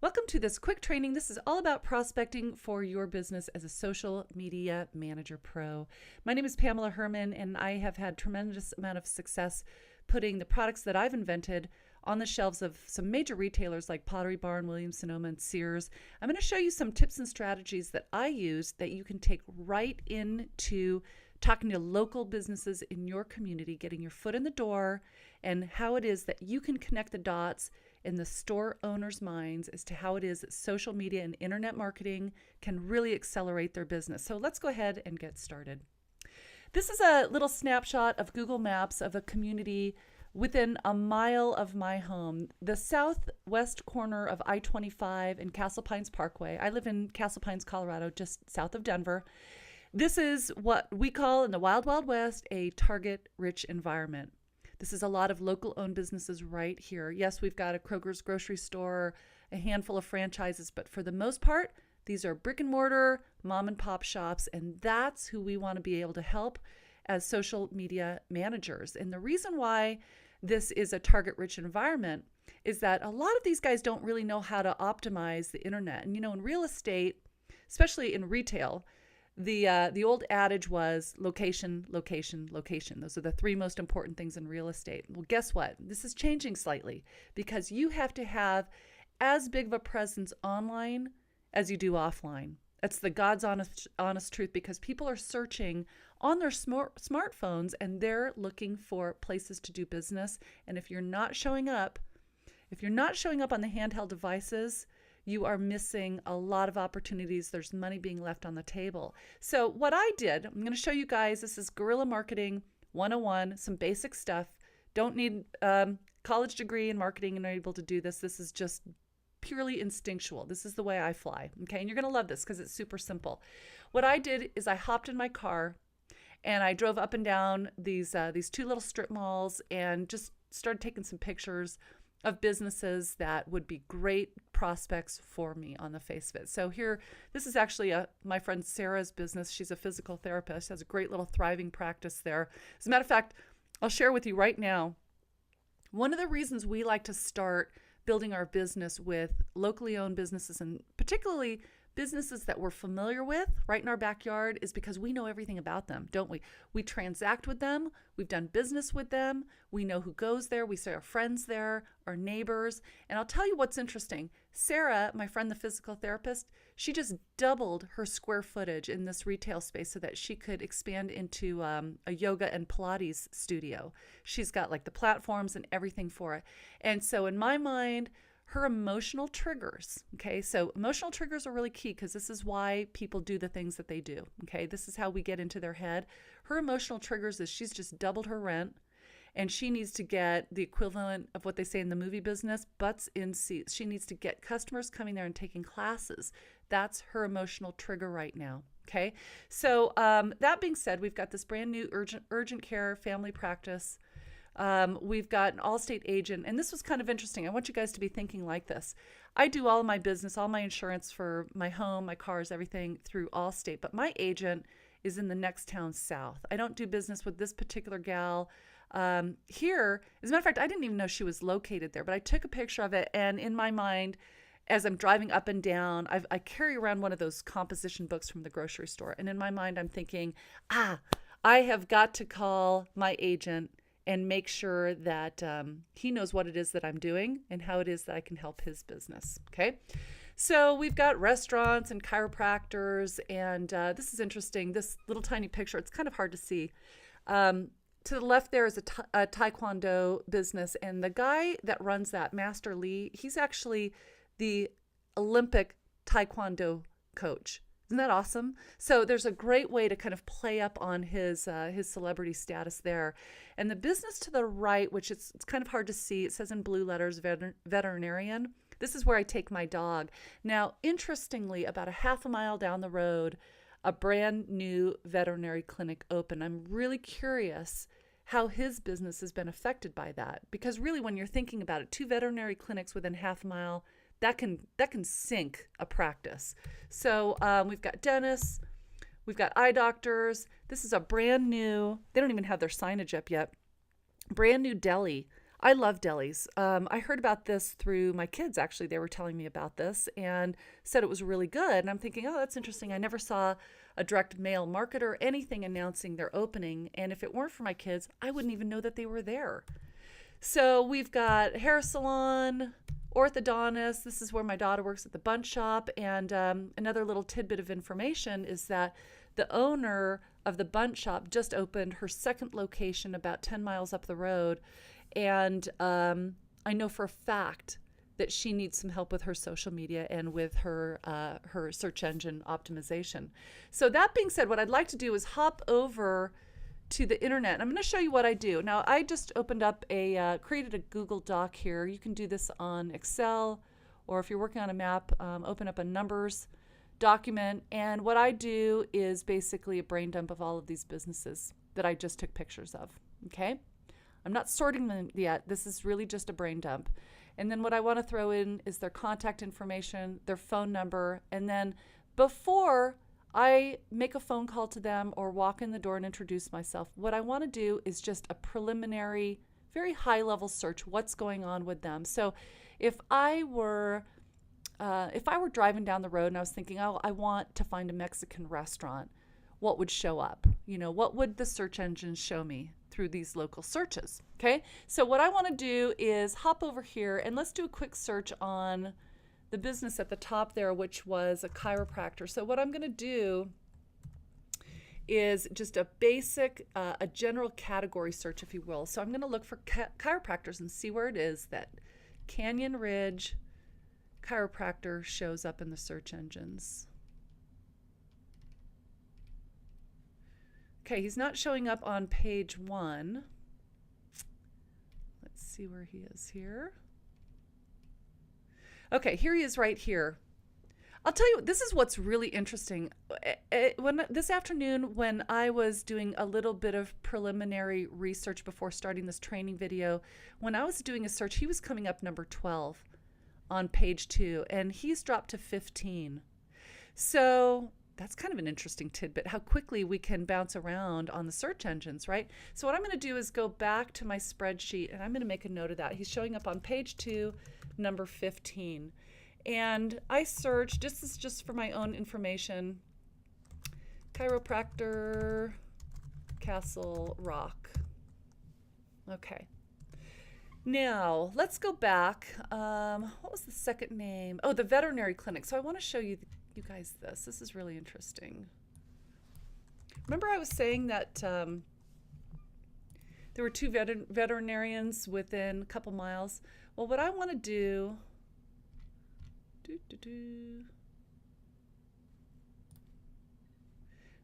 Welcome to this quick training. This is all about prospecting for your business as a social media manager pro. My name is Pamela Herman, and I have had tremendous amount of success putting the products that I've invented on the shelves of some major retailers like Pottery Barn, Williams-Sonoma, and Sears. I'm going to show you some tips and strategies that I use that you can take right into talking to local businesses in your community, getting your foot in the door, and how it is that you can connect the dots in the store owners' minds as to how it is that social media and internet marketing can really accelerate their business. So let's go ahead and get started. This is a little snapshot of Google Maps of a community within a mile of my home, the southwest corner of I-25 and Castle Pines Parkway. I live in Castle Pines, Colorado, just south of Denver. This is what we call in the Wild Wild West a target-rich environment. This is a lot of local-owned businesses right here. Yes, we've got a Kroger's grocery store, a handful of franchises, but for the most part, these are brick and mortar, mom and pop shops, and that's who we want to be able to help as social media managers. And the reason why this is a target-rich environment is that a lot of these guys don't really know how to optimize the internet. And in real estate, especially in retail, the old adage was location, location, location. Those are the three most important things in real estate. Well, guess what? This is changing slightly because you have to have as big of a presence online as you do offline. That's the God's honest truth, because people are searching on their smartphones and they're looking for places to do business. And if you're not showing up on the handheld devices, you are missing a lot of opportunities. There's money being left on the table. So what I did, I'm going to show you guys, this is Guerrilla Marketing 101, some basic stuff. Don't need college degree in marketing and are able to do this. This is just purely instinctual. This is the way I fly. Okay, and you're going to love this because it's super simple. What I did is I hopped in my car and I drove up and down these two little strip malls and just started taking some pictures of businesses that would be great prospects for me on the face of it. So here, this is actually my friend Sarah's business. She's a physical therapist, has a great little thriving practice there. As a matter of fact, I'll share with you right now, one of the reasons we like to start building our business with locally owned businesses, and particularly businesses that we're familiar with right in our backyard, is because we know everything about them, don't we? We transact with them. We've done business with them. We know who goes there. We see our friends there, our neighbors. And I'll tell you what's interesting. Sarah, my friend, the physical therapist, she just doubled her square footage in this retail space so that she could expand into a yoga and Pilates studio. She's got like the platforms and everything for it. And so in my mind, her emotional triggers, okay? So emotional triggers are really key because this is why people do the things that they do, okay? This is how we get into their head. Her emotional triggers is she's just doubled her rent and she needs to get the equivalent of what they say in the movie business, butts in seats. She needs to get customers coming there and taking classes. That's her emotional trigger right now, okay? So that being said, we've got this brand new urgent care family practice. We've got an Allstate agent, and this was kind of interesting. I want you guys to be thinking like this. I do all of my business, all my insurance for my home, my cars, everything through Allstate, but my agent is in the next town south. I don't do business with this particular gal here. As a matter of fact, I didn't even know she was located there, but I took a picture of it, and in my mind, as I'm driving up and down, I carry around one of those composition books from the grocery store, and in my mind, I'm thinking, I have got to call my agent and make sure that he knows what it is that I'm doing and how it is that I can help his business, okay? So we've got restaurants and chiropractors, and this is interesting, this little tiny picture, it's kind of hard to see. To the left there is a Taekwondo business, and the guy that runs that, Master Lee, he's actually the Olympic Taekwondo coach. Isn't that awesome? So there's a great way to kind of play up on his celebrity status there. And the business to the right, which it's kind of hard to see, it says in blue letters, veterinarian. This is where I take my dog. Now, interestingly, about a half a mile down the road, a brand new veterinary clinic opened. I'm really curious how his business has been affected by that. Because really, when you're thinking about it, 2 veterinary clinics within half a mile, that can sink a practice. So we've got dentists, we've got eye doctors. This is a brand new, they don't even have their signage up yet, brand new deli. I love delis. I heard about this through my kids, actually. They were telling me about this and said it was really good. And I'm thinking, oh, that's interesting. I never saw a direct mail marketer or anything announcing their opening. And if it weren't for my kids, I wouldn't even know that they were there. So we've got hair salon, orthodontist. This is where my daughter works at the bunch shop. And another little tidbit of information is that the owner of the bunch shop just opened her second location about 10 miles up the road. And I know for a fact that she needs some help with her social media and with her her search engine optimization. So that being said, what I'd like to do is hop over to the internet. I'm going to show you what I do. Now, I just opened up created a Google Doc here. You can do this on Excel, or if you're working on a map, open up a numbers document. And what I do is basically a brain dump of all of these businesses that I just took pictures of. Okay. I'm not sorting them yet. This is really just a brain dump. And then what I want to throw in is their contact information, their phone number. And then before I make a phone call to them or walk in the door and introduce myself, what I want to do is just a preliminary, very high level search, what's going on with them. So if I were driving down the road and I was thinking, oh, I want to find a Mexican restaurant, what would show up? What would the search engine show me through these local searches? Okay, so what I want to do is hop over here and let's do a quick search on the business at the top there, which was a chiropractor. So what I'm going to do is just a basic, a general category search, if you will. So I'm going to look for chiropractors and see where it is that Canyon Ridge chiropractor shows up in the search engines. Okay, he's not showing up on page 1. Let's see where he is here. Okay, here he is right here. I'll tell you, this is what's really interesting. This afternoon, when I was doing a little bit of preliminary research before starting this training video, when I was doing a search, he was coming up number 12 on page 2, and he's dropped to 15. So that's kind of an interesting tidbit, how quickly we can bounce around on the search engines, right? So what I'm going to do is go back to my spreadsheet, and I'm going to make a note of that. He's showing up on page 2, number 15. And I searched, this is just for my own information, chiropractor, Castle Rock. Okay. Now, let's go back. What was the second name? Oh, the Veterinary Clinic. So I want to show you guys this. This is really interesting. Remember I was saying that there were 2 veterinarians within a couple miles? Well, what I want to do,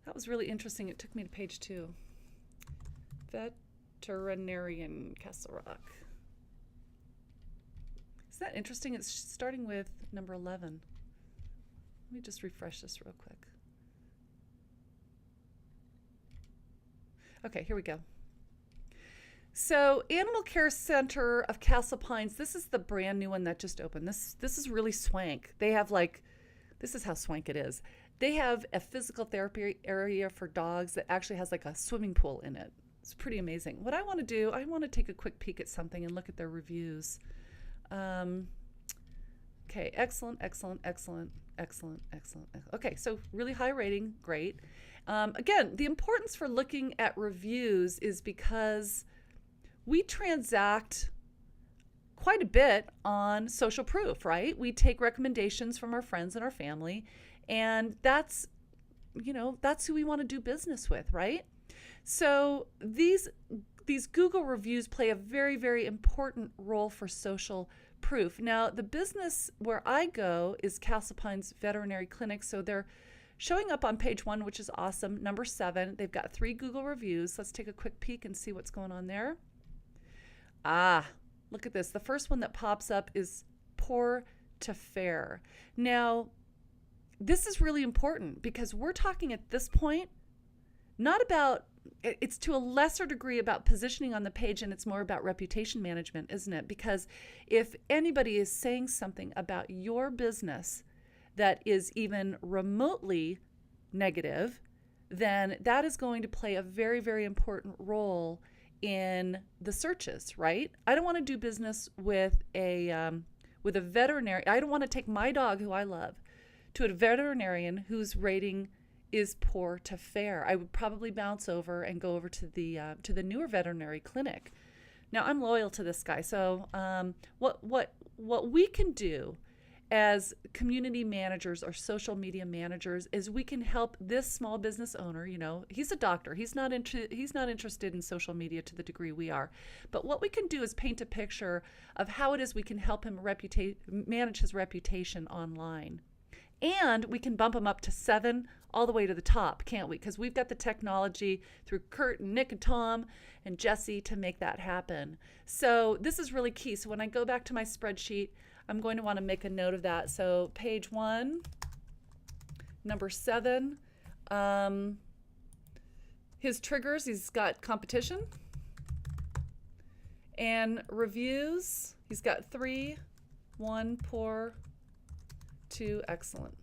that was really interesting. It took me to page 2. Veterinarian Castle Rock. Is that interesting? It's starting with number 11. Let me just refresh this real quick. Okay, here we go. So Animal Care Center of Castle Pines, this is the brand new one that just opened. This is really swank. They have this is how swank it is. They have a physical therapy area for dogs that actually has like a swimming pool in it. It's pretty amazing. What I want to do, I want to take a quick peek at something and look at their reviews. Okay, excellent. Okay, so really high rating, great. Again, the importance for looking at reviews is because we transact quite a bit on social proof, right? We take recommendations from our friends and our family, and that's who we want to do business with, right? So these Google reviews play a very, very important role for social proof. Now, the business where I go is Castle Pines Veterinary Clinic, so they're showing up on page 1, which is awesome. Number 7, they've got 3 Google reviews. Let's take a quick peek and see what's going on there. Ah, look at this. The first one that pops up is poor to fair. Now, this is really important because we're talking at this point not about, it's to a lesser degree about positioning on the page, and it's more about reputation management, isn't it? Because if anybody is saying something about your business that is even remotely negative, then that is going to play a very, very important role in the searches, right? I don't want to do business with a veterinary. I don't want to take my dog, who I love, to a veterinarian whose rating is poor to fair. I would probably bounce over and go over to the newer veterinary clinic. Now, I'm loyal to this guy, so what we can do as community managers or social media managers is we can help this small business owner. You know, he's a doctor. He's not interested in social media to the degree we are. But what we can do is paint a picture of how it is we can help him manage his reputation online. And we can bump him up to 7 all the way to the top, can't we? Because we've got the technology through Kurt and Nick and Tom and Jesse to make that happen. So this is really key. So when I go back to my spreadsheet, I'm going to want to make a note of that. So page 1, number 7, his triggers, he's got competition. And reviews, he's got 3, 1 poor, 2 excellent.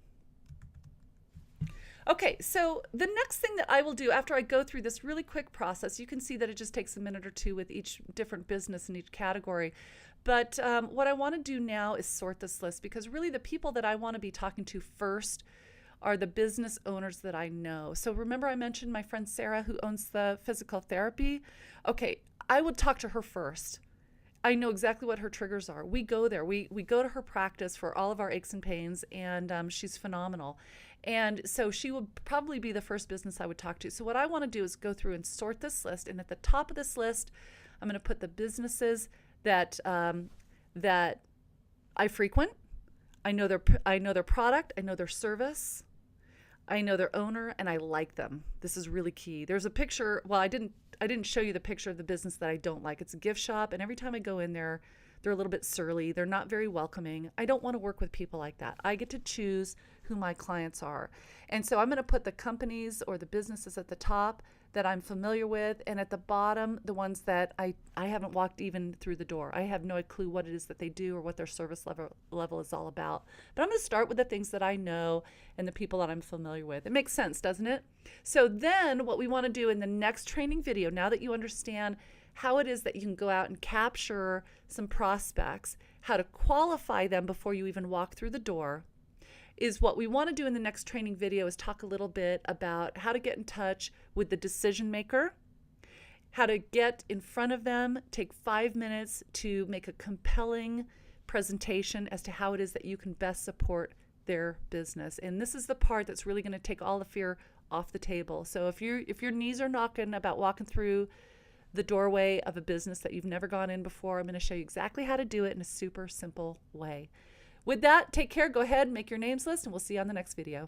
Okay, so the next thing that I will do after I go through this really quick process, you can see that it just takes a minute or two with each different business in each category. But what I want to do now is sort this list, because really the people that I want to be talking to first are the business owners that I know. So remember I mentioned my friend Sarah, who owns the physical therapy? Okay, I would talk to her first. I know exactly what her triggers are. We go there. We go to her practice for all of our aches and pains, and she's phenomenal. And so she would probably be the first business I would talk to. So what I want to do is go through and sort this list. And at the top of this list, I'm going to put the businesses that I frequent. I know their product. I know their service. I know their owner, and I like them. This is really key. There's a picture. Well, I didn't show you the picture of the business that I don't like. It's a gift shop, and every time I go in there, they're a little bit surly. They're not very welcoming. I don't want to work with people like that. I get to choose who my clients are. And so I'm going to put the companies or the businesses at the top that I'm familiar with, and at the bottom, the ones that I haven't walked even through the door. I have no clue what it is that they do or what their service level is all about. But I'm going to start with the things that I know and the people that I'm familiar with. It makes sense, doesn't it? So then what we want to do in the next training video, now that you understand how it is that you can go out and capture some prospects, how to qualify them before you even walk through the door, is what we want to do in the next training video is talk a little bit about how to get in touch with the decision maker, how to get in front of them, take 5 minutes to make a compelling presentation as to how it is that you can best support their business. And this is the part that's really going to take all the fear off the table. So if your knees are knocking about walking through the doorway of a business that you've never gone in before, I'm going to show you exactly how to do it in a super simple way. With that, take care, go ahead and make your names list, and we'll see you on the next video.